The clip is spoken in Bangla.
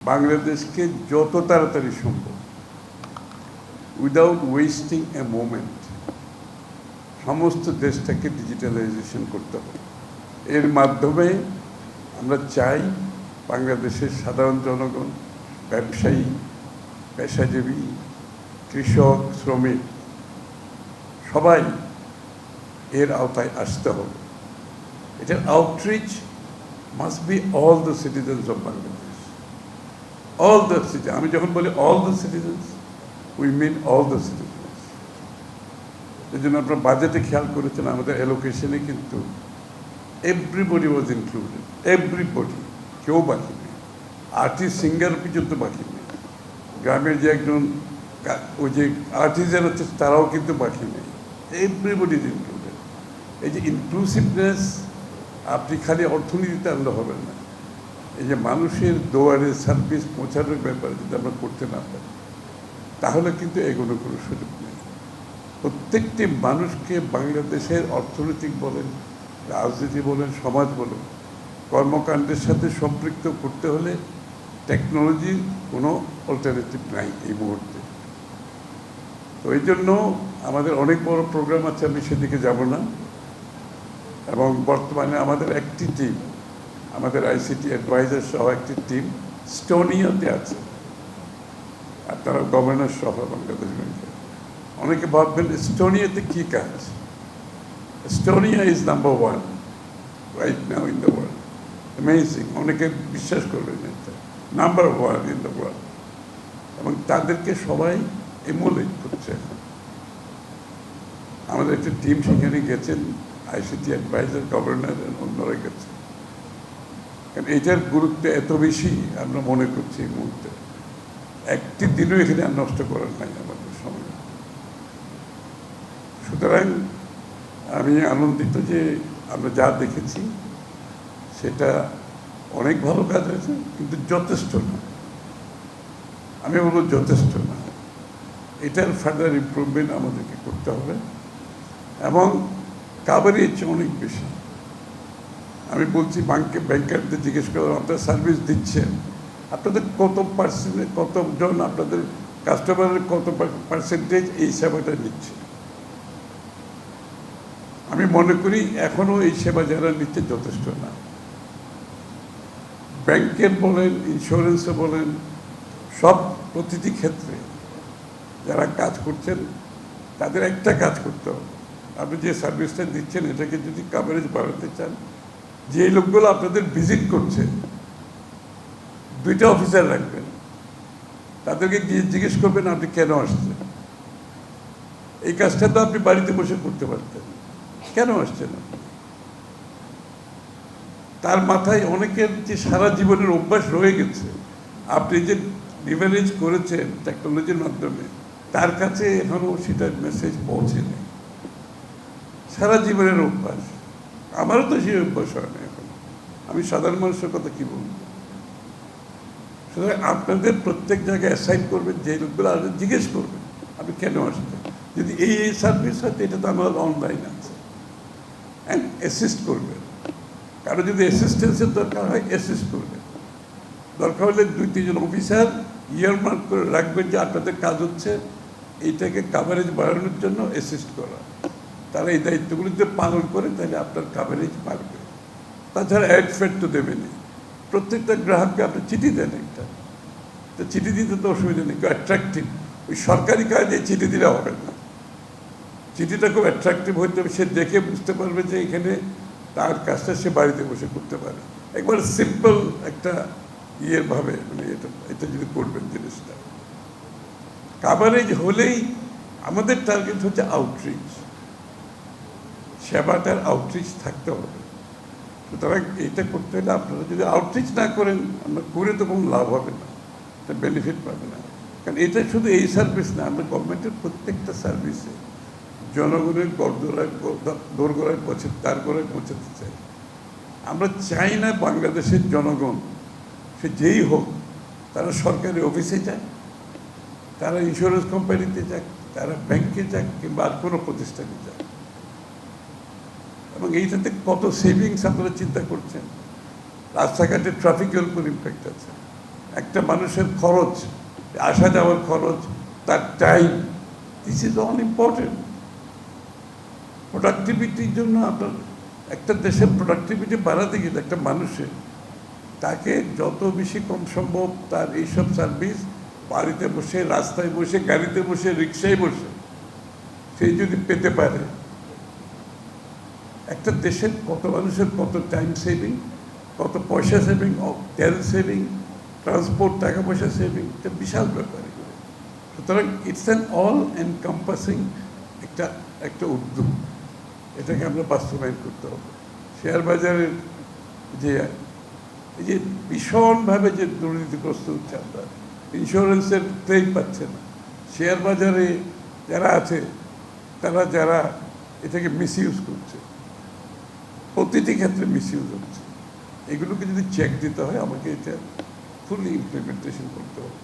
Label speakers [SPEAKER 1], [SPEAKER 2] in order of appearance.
[SPEAKER 1] বাংলাদেশকে যত তাড়াতাড়ি সম্ভব উইদাউট ওয়েস্টিং এ মোমেন্ট সমস্ত দেশটাকে ডিজিটালাইজেশন করতে হবে। এর মাধ্যমে আমরা চাই বাংলাদেশের সাধারণ জনগণ, ব্যবসায়ী, পেশাজীবী, কৃষক, শ্রমিক সবাই এর আওতায় আসতে হবে। এটার outreach must be all the citizens of Bangladesh. All the citizen, আমি যখন বলি all the citizens, we mean all the citizens. এই জন্য আপনার বাজেটে খেয়াল করেছেন আমাদের অ্যালোকেশনে কিন্তু এভরিবডি ওয়াজ ইনক্লুডেড, এভরিবডি, কেউ বাকি নেই। আর্টিস্ট, সিঙ্গার পর্যন্ত বাকি নেই। গ্রামের যে একজন ওই যে আর্টিস্টরা হচ্ছে তারাও কিন্তু বাকি নেই। Everybody is included. এই যে ইনক্লুসিভনেস আপনি খালি অর্থনীতিতে আনলে হবে না, এই যে মানুষের দুয়ারে সার্ভিস পৌঁছানোর ব্যাপারে যদি আমরা করতে না পারি তাহলে কিন্তু এগোনোর কোনো সুযোগ নেই। প্রত্যেকটি মানুষকে বাংলাদেশের অর্থনৈতিক বলেন, রাজনীতি বলেন, সমাজ বলেন, কর্মকাণ্ডের সাথে সম্পৃক্ত করতে হলে টেকনোলজির কোনো অল্টারনেটিভ নাই এই মুহূর্তে। তো এই জন্য আমাদের অনেক বড় প্রোগ্রাম আছে, আমি সেদিকে যাব না। এবং বর্তমানে আমাদের একটি টিম, আমাদের আইসিটি অ্যাডভাইজার সহ একটি টিম স্টোনিয়াতে আছে, আর তারা গভর্নর সহ বাংলাদেশ ব্যাংকে। অনেকে ভাববেন স্টোনিয়াতে কী কাজ? Estonia is number 1 right now in the world. Amazing, অনেকে বিশ্বাস করবেন এটা, নাম্বার 1 ইন দ্য ওয়ার্ল্ড। এবং তাদেরকে সবাই এমুলেট করছে। আমাদের একটা টিম সেখানে গেছেন, আইসিটি অ্যাডভাইজার, গভর্নর, অন্যরা গেছে। কারণ এটার গুরুত্ব এত বেশি আমরা মনে করছি এই মুহূর্তে। একটি দিনও এখানে আর নষ্ট করার নাই আমাদের সময়। সুতরাং আমি আনন্দিত যে আমরা যা দেখেছি সেটা অনেক ভালো কাজ হয়েছে, কিন্তু যথেষ্ট না। আমি বলবো যথেষ্ট না, এটার ফার্দার ইমপ্রুভমেন্ট আমাদেরকে করতে হবে এবং কাভারেজ অনেক বেশি। আমি বলছি ব্যাংকারদের জিজ্ঞেস করলাম, আপনারা সার্ভিস দিচ্ছেন, আপনাদের কত পার্সেন্ট, কতজন আপনাদের কাস্টমারের কত পার্সেন্টেজ এই সেবাটা নিচ্ছে? আমি মনে করি এখনও এই সেবা যারা নিচ্ছে যথেষ্ট না। ব্যাংকের বলেন, ইন্স্যুরেন্সে বলেন, সব প্রতিটি ক্ষেত্রে যারা কাজ করছেন তাদের একটা কাজ করতে হবে, আপনি যে সার্ভিসটা দিচ্ছেন এটাকে যদি কাভারেজ বাড়াতে চান, যে লোকগুলো আপনাদের ভিজিট করছে 2টা অফিসার রাখবেন, তাদেরকে গিয়ে জিজ্ঞেস করবেন আপনি কেন আসছেন। এই কাজটা তো আপনি বাড়িতে বসে করতে পারতেন, কেন আসছেন? তার মাথায় অনেকের যে সারা জীবনের অভ্যাস রয়ে গেছে, আপনি যে লিভারেজ করেছেন টেকনোলজির মাধ্যমে, তার কাছে এখনও সেটার মেসেজ পৌঁছেনি। সারা জীবনের অভ্যাস, আমারও তো সেই অভ্যাস হয় না এখন, আমি সাধারণ মানুষের কথা কী বলব। সুতরাং আপনাদের প্রত্যেক জায়গায় অ্যাসাইন করবেন, যে লোকগুলো আপনি জিজ্ঞেস করবেন আপনি কেন আসছেন। যদি এই সার্ভিস হয় এটা তো আমার অনলাইন আছে, অ্যান্ড অ্যাসিস্ট করবেন। কারো যদি অ্যাসিস্ট্যান্সের দরকার হয় অ্যাসিস্ট করবেন। দরকার হলে 2-3 জন অফিসার ইয়ারমার্ক করে রাখবেন যে আপনাদের কাজ হচ্ছে এইটাকে কাভারেজ বাড়ানোর জন্য অ্যাসিস্ট করা। তারা এই দায়িত্বগুলো যদি পালন করে তাহলে আপনার কাভারেজ বাড়বে। তাছাড়া অ্যাড ফেড তো দেবেনই। প্রত্যেকটা গ্রাহককে আপনি চিঠি দেন একটা, তো চিঠি দিতে তো অসুবিধা নেই, অ্যাট্রাকটিভ। ওই সরকারি কাজে চিঠি দিলে হবে না, চিঠিটা খুব অ্যাট্রাকটিভ হইতে হবে, সে দেখে বুঝতে পারবে যে এখানে তার কাজটা সে বাড়িতে বসে করতে পারে। একবার সিম্পল একটা ভাবে মানে এটা যদি করবেন জিনিসটা কাভারেজ হলেই। আমাদের টার্গেট হচ্ছে আউটরিচ, সেবাটার আউটরিচ থাকতে হবে। সুতরাং এইটা করতে হলে আপনারা যদি আউটরিচ না করেন, আমরা করে তো কোনো লাভ হবে না, এটা বেনিফিট পাবে না। কারণ এটা শুধু এই সার্ভিস না, আমরা গভর্নমেন্টের প্রত্যেকটা সার্ভিসে জনগণের দোরগোড়ায় পৌঁছাতে চাই। আমরা চাই না বাংলাদেশের জনগণ সে যেই হোক, তারা সরকারি অফিসে যায়, তারা ইন্স্যুরেন্স কোম্পানিতে যাক, তারা ব্যাংকে যাক, কিংবা আর কোনো প্রতিষ্ঠানে যাক। এবং এইটাতে কত সেভিংস আপনারা চিন্তা করছেন। রাস্তাঘাটে ট্রাফিকের উপর ইম্প্যাক্ট আছে, একটা মানুষের খরচ, আসা যাওয়ার খরচ, তার time, this is all important. প্রোডাক্টিভিটির জন্য আপনার একটা দেশের প্রোডাক্টিভিটি বাড়াতে গেলে একটা মানুষের তাকে যত বেশি কম সম্ভব তার এইসব সার্ভিস বাড়িতে বসে, রাস্তায় বসে, গাড়িতে বসে, রিক্সায় বসে সেই যদি পেতে পারে, একটা দেশের কত মানুষের কত টাইম সেভিং, কত পয়সা সেভিং, তেল সেভিং, ট্রান্সপোর্ট, টাকা পয়সা সেভিং, এটা বিশাল ব্যাপার এগুলো। সুতরাং ইটস অ্যান অল এনকম্পাসিং একটা একটা উদ্যোগ, এটাকে আমরা বাস্তবায়ন করতে হবে। শেয়ার বাজারের যে এই যে ভীষণভাবে যে দুর্নীতিগ্রস্ত হচ্ছে, আমরা ইন্স্যুরেন্সের ক্লেম পাচ্ছে না, শেয়ার বাজারে যারা আছে তারা যারা এটাকে মিসইউজ করছে, প্রতিটি ক্ষেত্রে মিসইউজ হচ্ছে, এগুলোকে যদি চেক দিতে হয় আমাকে এটা ফুলি ইমপ্লিমেন্টেশন করতে হবে।